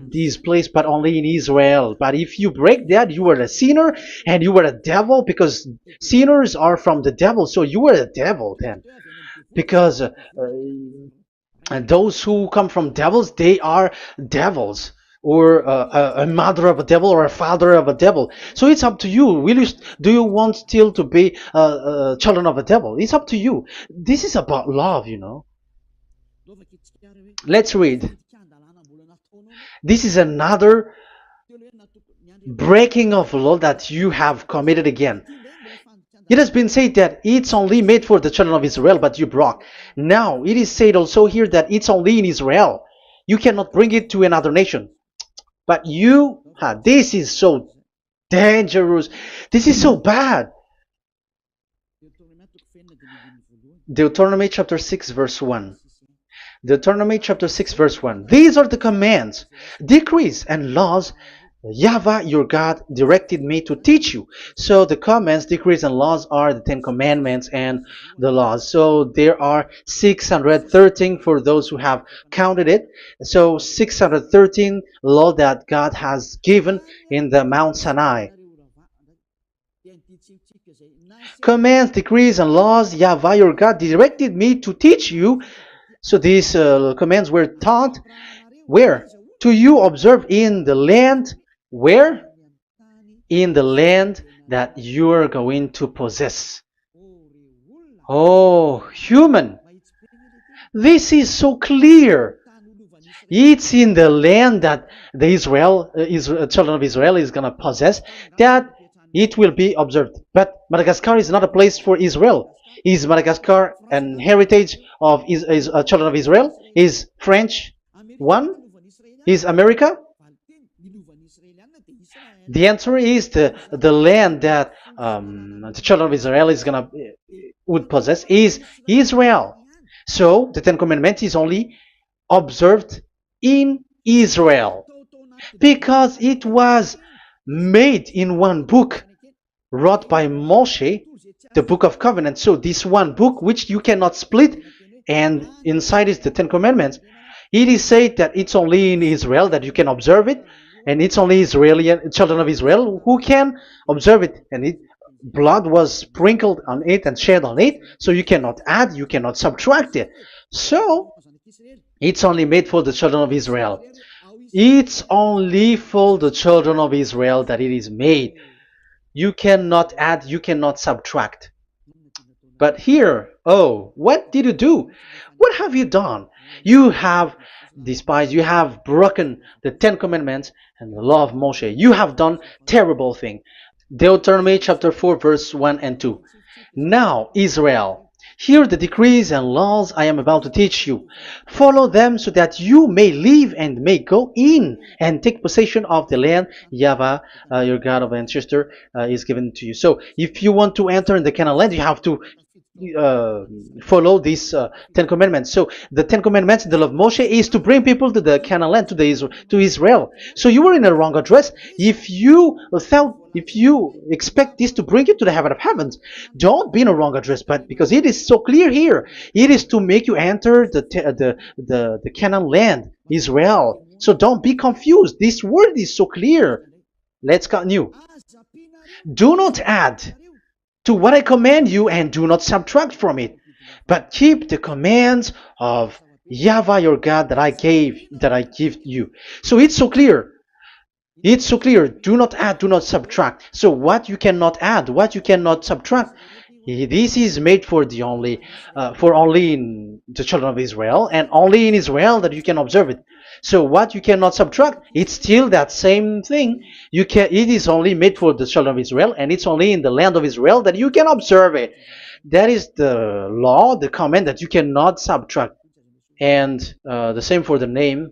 A: these places, but only in Israel. But if you break that, you are a sinner and you are a devil, because sinners are from the devil. So you are a devil then, because and those who come from devils, they are devils, or a mother of a devil, or a father of a devil. So it's up to you. Do you want still to be children of a devil? It's up to you. This is about love, you know. Let's read. This is another breaking of law that you have committed again. It has been said that it's only made for the children of Israel, but you broke. Now, it is said also here that it's only in Israel. You cannot bring it to another nation. But this is so dangerous. This is so bad. Deuteronomy chapter 6 verse 1. Deuteronomy chapter 6 verse 1. These are the commands, decrees, and laws YAHVAH your God directed me to teach you. So the commands, decrees, and laws are the Ten Commandments and the laws. So there are 613 for those who have counted it. So 613 law that God has given in the Mount Sinai. Commands, decrees, and laws YAHVAH your God directed me to teach you. So these commands were taught where? To you observe in the land. Where? In the land that you are going to possess. Oh, human. This is so clear. It's in the land that the children of Israel is going to possess that it will be observed. But Madagascar is not a place for Israel. Is Madagascar an heritage of children of Israel? Is French one? Is America? The answer is the land that the children of Israel would possess is Israel. So the Ten Commandments is only observed in Israel, because it was made in one book wrote by Moshe, the Book of Covenant. So this one book, which you cannot split, and inside is the Ten Commandments. It is said that it's only in Israel that you can observe it, and it's only children of Israel who can observe it. And blood was sprinkled on it and shed on it, so you cannot add, you cannot subtract it. So it's only made for the children of Israel. It's only for the children of Israel that it is made. You cannot add, you cannot subtract. But here, what did you do? What have you done? You have despised, you have broken the Ten Commandments and the law of Moshe. You have done terrible thing. Deuteronomy chapter 4 verse 1 and 2. Now, Israel, hear the decrees and laws I am about to teach you. Follow them so that you may live and may go in and take possession of the land YAHVAH, your God of ancestor, is given to you. So if you want to enter in the Canaan land, you have to uh, follow these Ten Commandments. So the Ten Commandments, the law of Moshe, is to bring people to the Canaan land, to Israel. So you were in the wrong address. If you expect this to bring you to the heaven of heavens, don't be in a wrong address. But because it is so clear here, it is to make you enter the Canaan land, Israel. So don't be confused. This word is so clear. Let's continue. Do not add to what I command you, and do not subtract from it, but keep the commands of YAHVAH your God that I give you. So it's so clear. It's so clear. Do not add, do not subtract. So what you cannot add, what you cannot subtract, this is made for only in the children of Israel, and only in Israel that you can observe it. So what you cannot subtract, it's still that same thing. It is only made for the children of Israel, and it's only in the land of Israel that you can observe it. That is the law, the command that you cannot subtract. And the same for the name.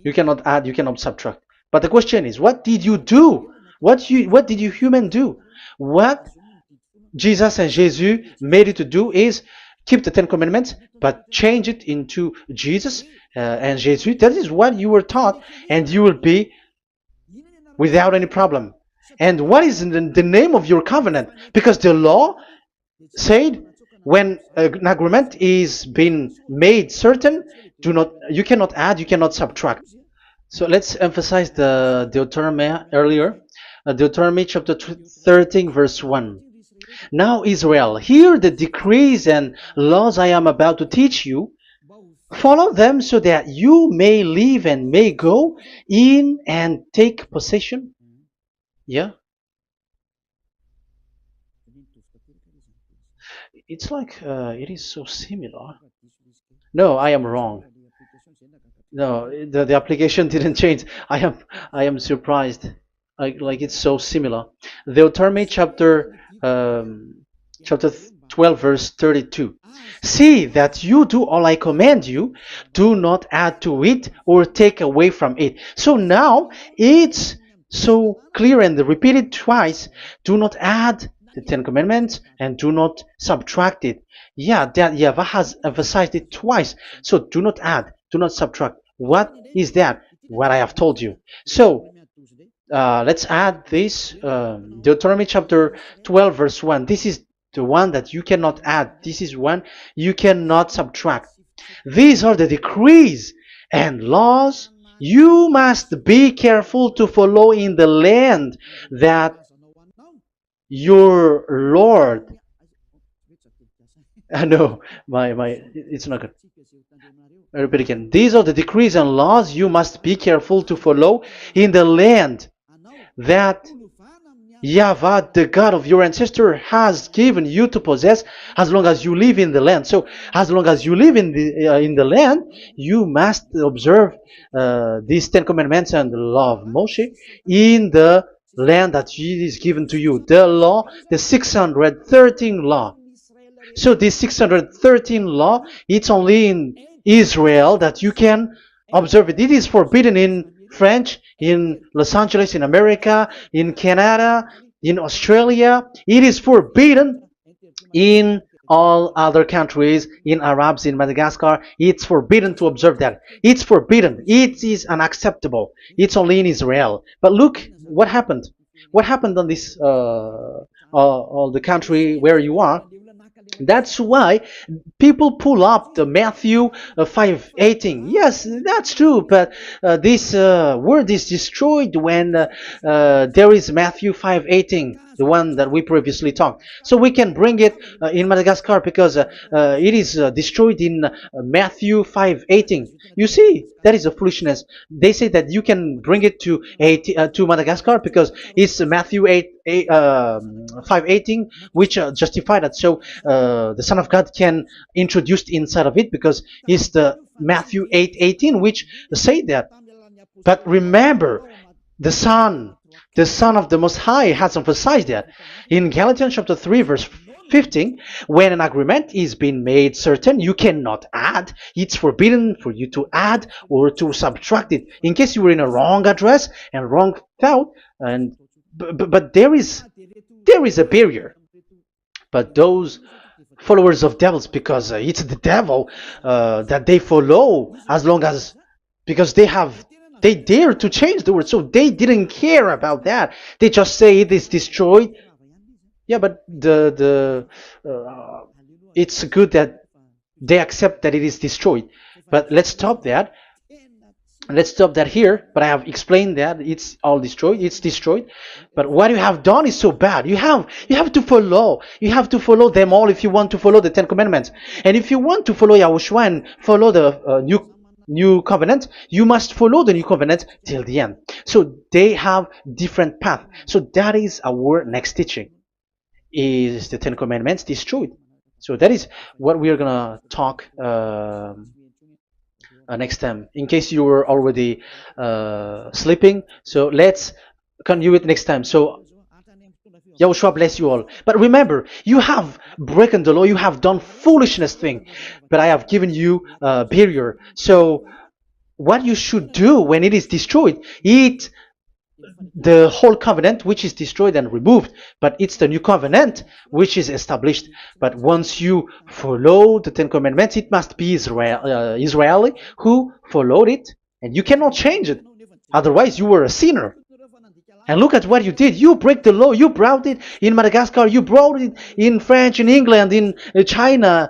A: You cannot add, you cannot subtract. But the question is, what did you do? What did you human do? What Jesus and Jesus made you to do is keep the Ten Commandments, but change it into Jesus and Jesus. That is what you were taught, and you will be without any problem. And what is the name of your covenant? Because the law said when an agreement is being made certain, you cannot add, you cannot subtract. So let's emphasize the Deuteronomy earlier. Deuteronomy chapter 13 verse 1. Now Israel, hear the decrees and laws I am about to teach you. Follow them so that you may live and may go in and take possession. Yeah. It's like it is so similar. No, I am wrong. No, the application didn't change. I am surprised. Like it's so similar. Deuteronomy chapter 12 verse 32. See that you do all I command you. Do not add to it or take away from it. So now it's so clear and repeated twice. Do not add the Ten Commandments and do not subtract it. Yeah, that YAHVAH has emphasized it twice. So do not add, do not subtract. What is that? What I have told you. So let's add this Deuteronomy chapter 12 verse 1. This is the one that you cannot add. This is one you cannot subtract. These are the decrees and laws you must be careful to follow in the land that your Lord. No, it's not good. I repeat again. These are the decrees and laws you must be careful to follow in the land that YAHVAH, the God of your ancestor, has given you to possess, as long as you live in the land. So, as long as you live in the land, you must observe these Ten Commandments and the law of Moshe in the land that is given to you. The law, the 613 law. So this 613 law, it's only in Israel that you can observe it. It is forbidden in French, in Los Angeles, in America, in Canada, in Australia. It is forbidden in all other countries, in Arabs, in Madagascar. It's forbidden to observe that. It's forbidden. It is unacceptable. It's only in Israel. But look what happened. What happened on this all the country where you are. That's why people pull up the Matthew 5:18. Yes, that's true, but this word is destroyed when there is Matthew 5:18, the one that we previously talked. So we can bring it in Madagascar because it is destroyed in Matthew 5:18. You see, that is a foolishness. They say that you can bring it to Madagascar because it's Matthew 5:18, which justify that. So the Son of God can introduce inside of it because it's the Matthew 8:18 which say that. But remember, the Son of the Most High has emphasized that in Galatians chapter 3 verse 15, when an agreement is being made certain, you cannot add. It's forbidden for you to add or to subtract it. In case you were in a wrong address and wrong thought, but there is a barrier. But those followers of devils because it's the devil that they follow, as long as, because they dare to change the word, so they didn't care about that. They just say it is destroyed. Yeah, but it's good that they accept that it is destroyed. But let's stop that here. But I have explained that it's all destroyed. It's destroyed. But what you have done is so bad. You have to follow. You have to follow them all if you want to follow the Ten Commandments. And if you want to follow Yahushua and follow the new covenant, you must follow the new covenant till the end. So they have different path. So that is our next teaching. Is the Ten Commandments destroyed? So that is what we are gonna talk next time. In case you were already sleeping, so let's continue it next time. So Yahushua bless you all. But remember, you have broken the law, you have done foolishness thing, but I have given you a barrier. So what you should do when it is destroyed, it the whole covenant which is destroyed and removed, but it's the new covenant which is established. But once you follow the Ten Commandments, it must be Israeli who followed it, and you cannot change it. Otherwise, you were a sinner. And look at what you did. You break the law. You brought it in Madagascar. You brought it in France, in England, in China.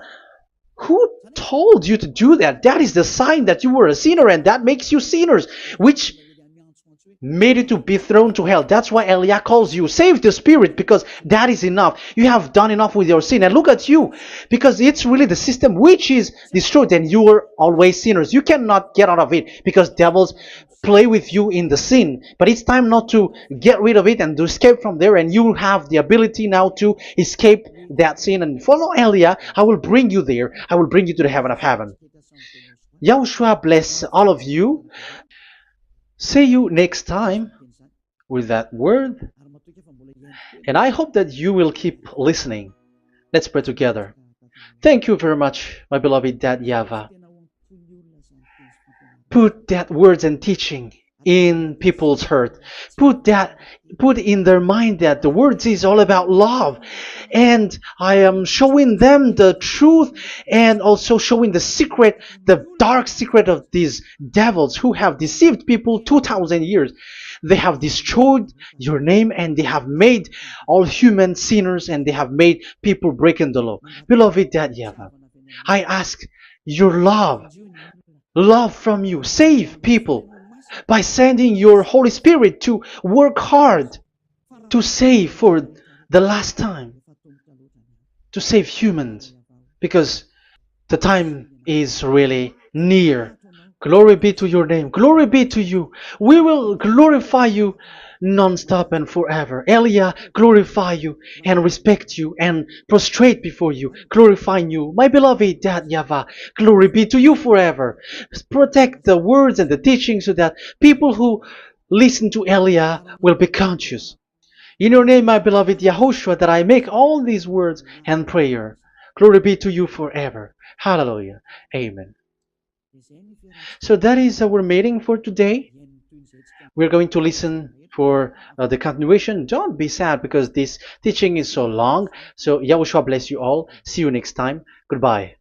A: Who told you to do that? That is the sign that you were a sinner, and that makes you sinners, which made you to be thrown to hell. That's why Elia calls you. Save the spirit, because that is enough. You have done enough with your sin. And look at you, because it's really the system which is destroyed, and you were always sinners. You cannot get out of it because devils play with you in the sin. But it's time not to get rid of it and to escape from there, and you have the ability now to escape that sin and follow Elia. I will bring you there. I will bring you to the heaven of heaven. Yahushua bless all of you. See you next time with that word. And I hope that you will keep listening. Let's pray together. Thank you very much, my beloved Dad YAHVAH. Put that words and teaching in people's heart. Put in their mind that the words is all about love. And I am showing them the truth, and also showing the secret, the dark secret of these devils who have deceived people 2,000 years. They have destroyed your name, and they have made all human sinners, and they have made people breaking the law. Beloved Dad YAHVAH, I ask your love from you. Save people by sending your Holy Spirit to work hard to save for the last time, to save humans, because the time is really near. Glory be to your name. Glory be to you. We will glorify you non-stop and forever. Elia, glorify you and respect you and prostrate before you, glorifying you. My beloved Dad YAHVAH, glory be to you forever. Protect the words and the teaching so that people who listen to Elia will be conscious. In your name, my beloved YAHOSHUAH, that I make all these words and prayer. Glory be to you forever. Hallelujah. Amen. So that is our meeting for today. We're going to listen for the continuation. Don't be sad because this teaching is so long. So Yahushua bless you all. See you next time. Goodbye.